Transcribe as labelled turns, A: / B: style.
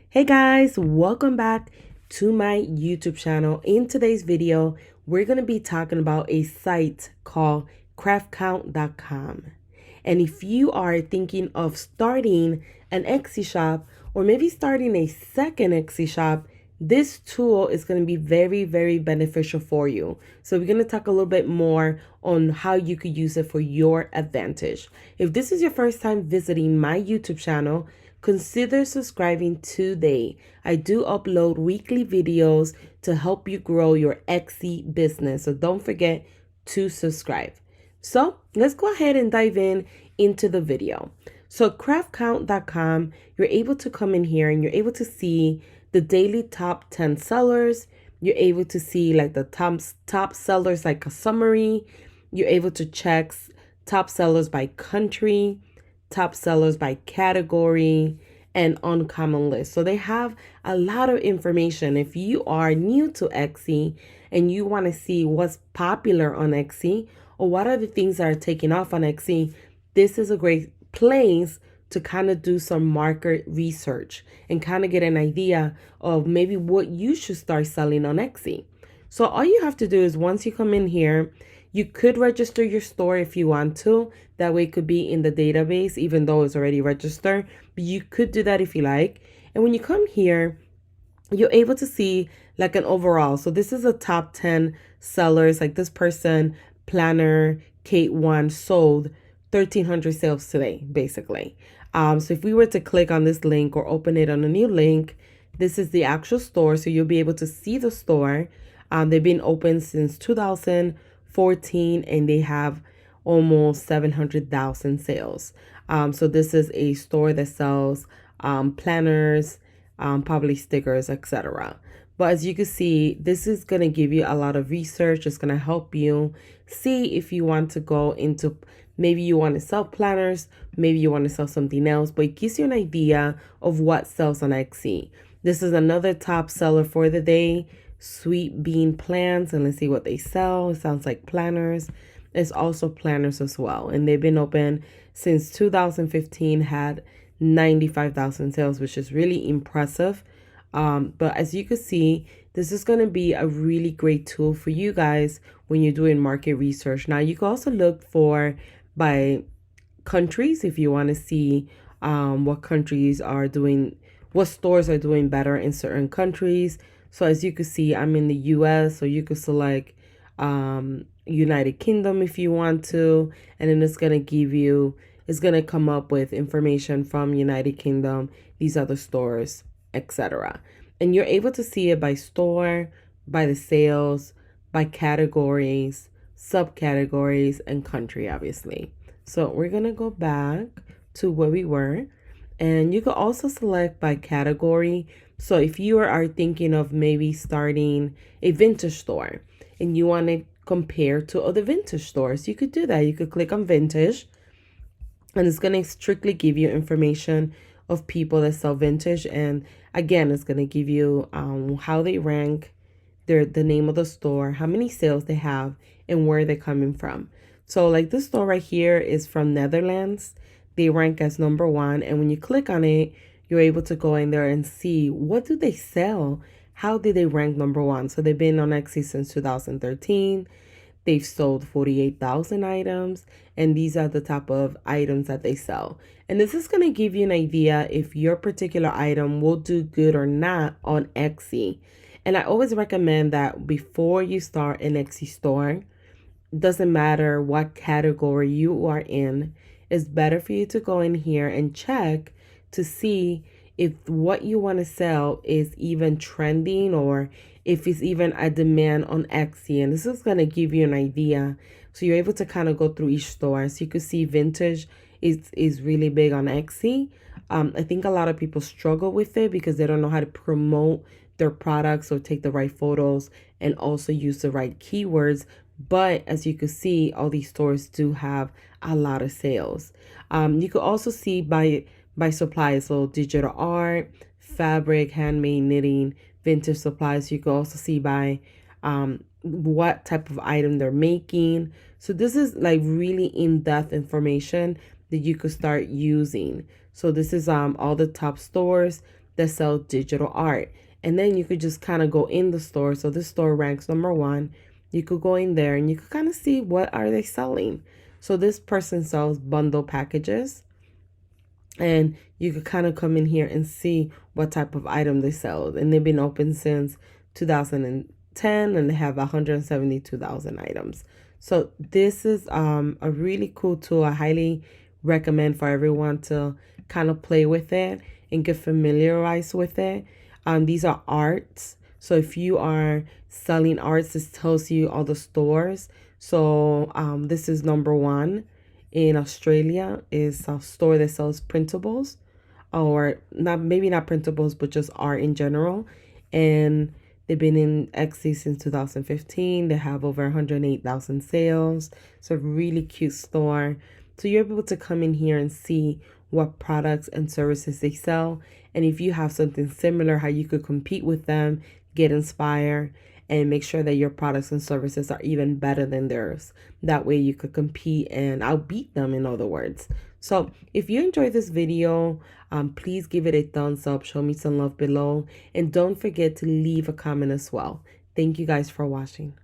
A: Hey guys, welcome back to my YouTube channel. In today's video, we're going to be talking about a site called craftcount.com. And if you are thinking of starting an Etsy shop or maybe starting a second Etsy shop, this tool is going to be very, very beneficial for you. So we're going to talk a little bit more on how you could use it for your advantage. If this is your first time visiting my YouTube channel, consider subscribing today. I do upload weekly videos to help you grow your Etsy business. So don't forget to subscribe. So let's go ahead and dive into the video. So craftcount.com, you're able to come in here and you're able to see the daily top 10 sellers. You're able to see like the top sellers, like a summary. You're able to check top sellers by country, top sellers by category, and uncommon list. So they have a lot of information. If you are new to Etsy and you want to see what's popular on Etsy or what are the things that are taking off on Etsy, this is a great place to kind of do some market research and kind of get an idea of maybe what you should start selling on Etsy. So all you have to do is once you come in here, you could register your store if you want to. That way it could be in the database, even though it's already registered. But you could do that if you like. And when you come here, you're able to see like an overall. So this is a top 10 sellers. Like this person, Planner Kate 1, sold 1,300 sales today, basically. So if we were to click on this link or open it on a new link, this is the actual store. So you'll be able to see the store. They've been open since 2014 and they have almost 700,000 sales. So this is a store that sells planners, probably stickers, etc. But as you can see, this is going to give you a lot of research. It's going to help you see if you want to go into, maybe you want to sell planners, maybe you want to sell something else, but it gives you an idea of what sells on Etsy. This is another top seller for the day, sweet bean plants, and let's see what they sell. It sounds like planners. It's also planners as well, and they've been open since 2015, had 95,000 sales, which is really impressive. But as you can see, this is going to be a really great tool for you guys when you're doing market research. Now, you can also look for by countries if you want to see what countries are doing, what stores are doing better in certain countries. So as you can see, I'm in the US, so you could select United Kingdom if you want to, and then it's going to give you, it's going to come up with information from United Kingdom, these other stores, etc. And you're able to see it by store, by the sales, by categories, subcategories, and country, obviously. So we're going to go back to where we were, and you can also select by category. So if you are thinking of maybe starting a vintage store and you want to compare to other vintage stores, you could do that. You could click on vintage and it's going to strictly give you information of people that sell vintage. And again, it's going to give you how they rank, the name of the store, how many sales they have, and where they're coming from. So like this store right here is from Netherlands. They rank as number 1. And when you click on it, you're able to go in there and see what do they sell? How did they rank number 1? So they've been on Etsy since 2013. They've sold 48,000 items, and these are the type of items that they sell. And this is going to give you an idea if your particular item will do good or not on Etsy. And I always recommend that before you start an Etsy store, doesn't matter what category you are in, it's better for you to go in here and check to see if what you want to sell is even trending or if it's even a demand on Etsy. And this is going to give you an idea. So you're able to kind of go through each store. So you can see vintage is really big on Etsy. I think a lot of people struggle with it because they don't know how to promote their products or take the right photos and also use the right keywords. But as you can see, all these stores do have a lot of sales. You could also see by supplies, so digital art, fabric, handmade knitting, vintage supplies. You can also see by what type of item they're making. So this is like really in-depth information that you could start using. So this is all the top stores. that sell digital art. And then you could just kind of go in the store. So this store ranks number one. You could go in there and you could kind of see what are they selling. So this person sells bundle packages, and you could kind of come in here and see what type of item they sell. And they've been open since 2010, and they have 172,000 items. So this is a really cool tool. I highly recommend for everyone to kind of play with it and get familiarized with it. These are arts. So if you are selling arts, this tells you all the stores. So this is number one in Australia, is a store that sells printables, or not, maybe not printables, but just art in general. And they've been in Etsy since 2015. They have over 108,000 sales. It's a really cute store. So you're able to come in here and see what products and services they sell. And if you have something similar, how you could compete with them, get inspired, and make sure that your products and services are even better than theirs. That way you could compete and outbeat them, in other words. So if you enjoyed this video, please give it a thumbs up, show me some love below, and don't forget to leave a comment as well. Thank you guys for watching.